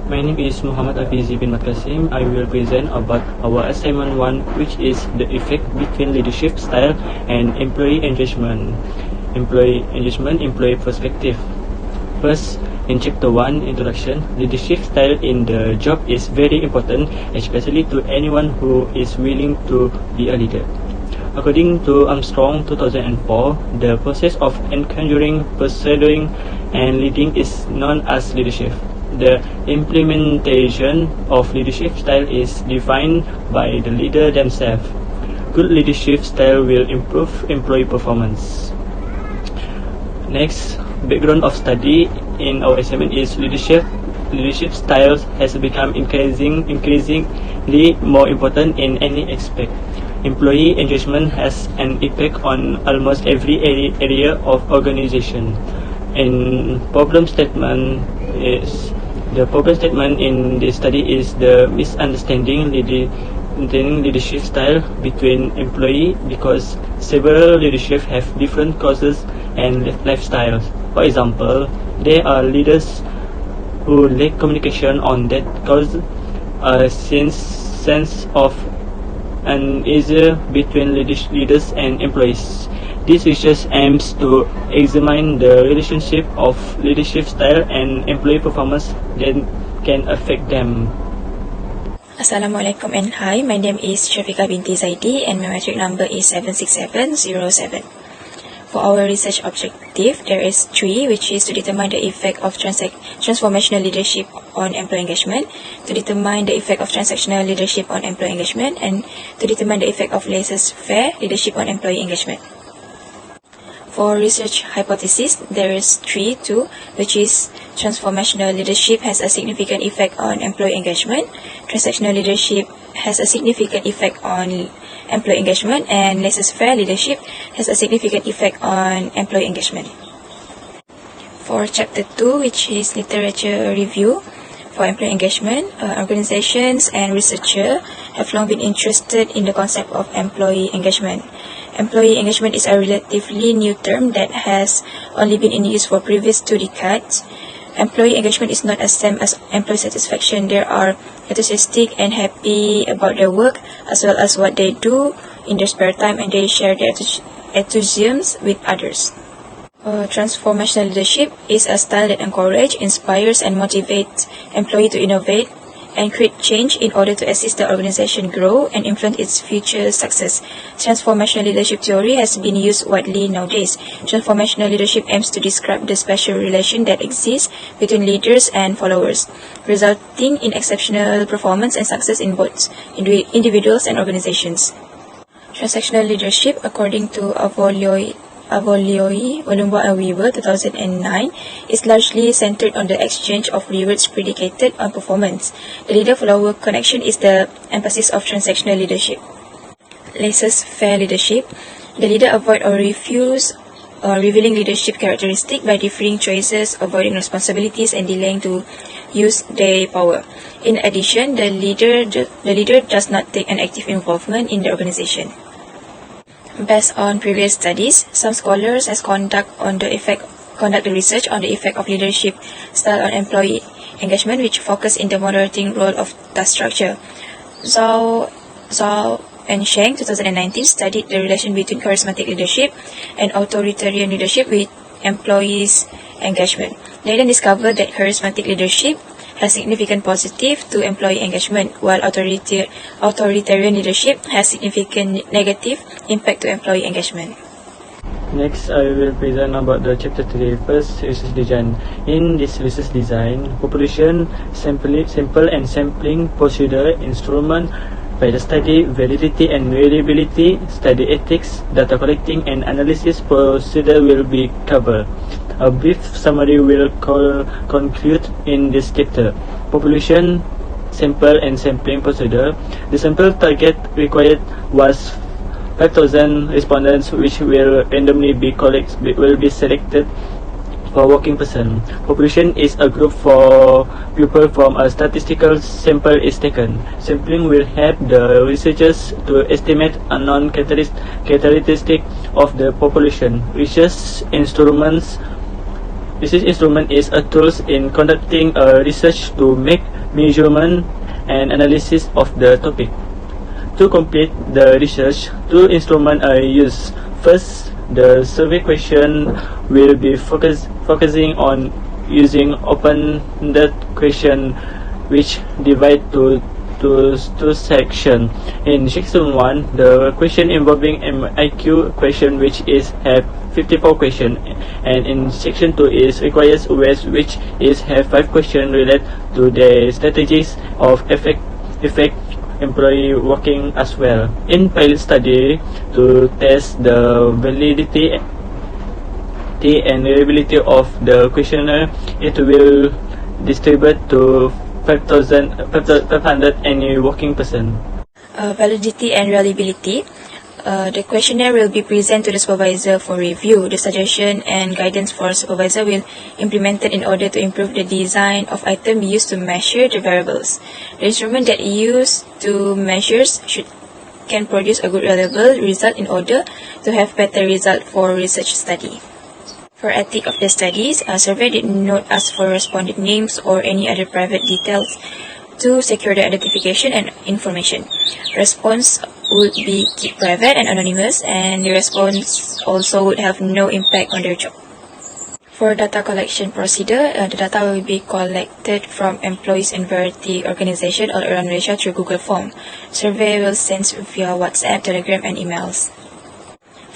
My name is Muhammad Afizi bin Matkasim. I will present about our assignment 1, which is the effect between leadership style and employee engagement. Employee perspective. First, in chapter 1, introduction, leadership style in the job is very important, especially to anyone who is willing to be a leader. According to Armstrong 2004, the process of encountering, persuading, and leading is known as leadership. The implementation of leadership style is defined by the leader themselves. Good leadership style will improve employee performance. Next, background of study in our assignment is leadership styles has become increasingly more important in any aspect. Employee engagement has an effect on almost every area of organization. And the problem statement in this study is the misunderstanding leadership style between employees because several leadership have different causes and lifestyles. For example, there are leaders who lack communication on that cause a sense of unease between leaders and employees. This research aims to examine the relationship of leadership style and employee performance that can affect them. Assalamualaikum and hi, my name is Shafiqah binti Zaidi and my metric number is 76707. For our research objective, there is 3, which is to determine the effect of transformational leadership on employee engagement, to determine the effect of transactional leadership on employee engagement, and to determine the effect of laissez-faire leadership on employee engagement. For research hypothesis, there is 3, which is transformational leadership has a significant effect on employee engagement, transactional leadership has a significant effect on employee engagement, and laissez-faire leadership has a significant effect on employee engagement. For chapter 2, which is literature review for employee engagement, organizations and researchers have long been interested in the concept of employee engagement. Employee engagement is a relatively new term that has only been in use for previous 2 decades. Employee engagement is not the same as employee satisfaction. They are enthusiastic and happy about their work as well as what they do in their spare time, and they share their enthusiasm with others. Transformational leadership is a style that encourages, inspires, and motivates employees to innovate and create change in order to assist the organization grow and influence its future success. Transformational leadership theory has been used widely nowadays. Transformational leadership aims to describe the special relation that exists between leaders and followers, resulting in exceptional performance and success in both individuals and organizations. Transactional leadership, according to Avolioi, Volume 1 and Weaver, 2009, is largely centered on the exchange of rewards predicated on performance. The leader-follower connection is the emphasis of transactional leadership. Laissez-faire leadership. The leader avoids or refuses revealing leadership characteristics by deferring choices, avoiding responsibilities, and delaying to use their power. In addition, the leader does not take an active involvement in the organization. Based on previous studies, some scholars have conducted research on the effect of leadership style on employee engagement, which focus in the moderating role of task structure. Zhao and Sheng, 2019, studied the relation between charismatic leadership and authoritarian leadership with employees' engagement. They then discovered that charismatic leadership has significant positive to employee engagement, while authoritarian leadership has significant negative impact to employee engagement. Next, I will present about the chapter 3. First, research design. In this research design, population sample and sampling procedure, instrument, file study, validity and reliability, study ethics, data collecting and analysis procedure will be covered. A brief summary will conclude in this chapter. Population sample and sampling procedure. The sample target required was 5,000 respondents, which will randomly be selected for working person. Population is a group for people from a statistical sample is taken. Sampling will help the researchers to estimate unknown characteristic of the population. Research instruments Research instrument is a tool in conducting research to make measurement and analysis of the topic. To complete the research, two instruments are used. First, the survey question will be focusing on using open-ended question which divide to two sections. In section 1, the question involving IQ question which is have 54 questions, and in section 2 is requires OS which is have 5 questions related to the strategies of effect employee working as well. In pilot study, to test the validity and reliability of the questionnaire, it will distribute to 500 any working person. Validity and reliability. The questionnaire will be presented to the supervisor for review. The suggestion and guidance for supervisor will implemented in order to improve the design of item used to measure the variables. The instrument that used to measures can produce a good reliable result in order to have better result for research study. For ethic of the studies, a survey did not ask for respondent names or any other private details to secure the identification and information. Response would be kept private and anonymous, and the response also would have no impact on their job. For data collection procedure, the data will be collected from employees in variety organizations all around Malaysia through Google Form. Survey will send via WhatsApp, Telegram, and emails.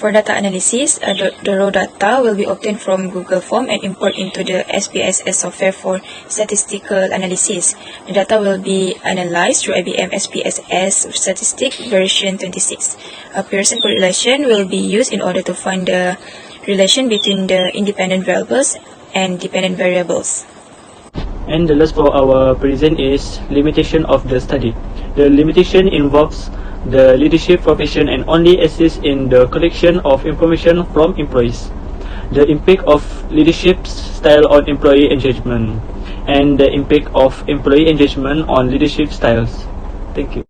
For data analysis, the raw data will be obtained from Google Form and import into the SPSS software for statistical analysis. The data will be analyzed through IBM SPSS Statistic version 26. A Pearson correlation will be used in order to find the relation between the independent variables and dependent variables. And the last for our present is limitation of the study. The limitation involves the leadership profession and only assists in the collection of information from employees. The impact of leadership style on employee engagement, and the impact of employee engagement on leadership styles. Thank you.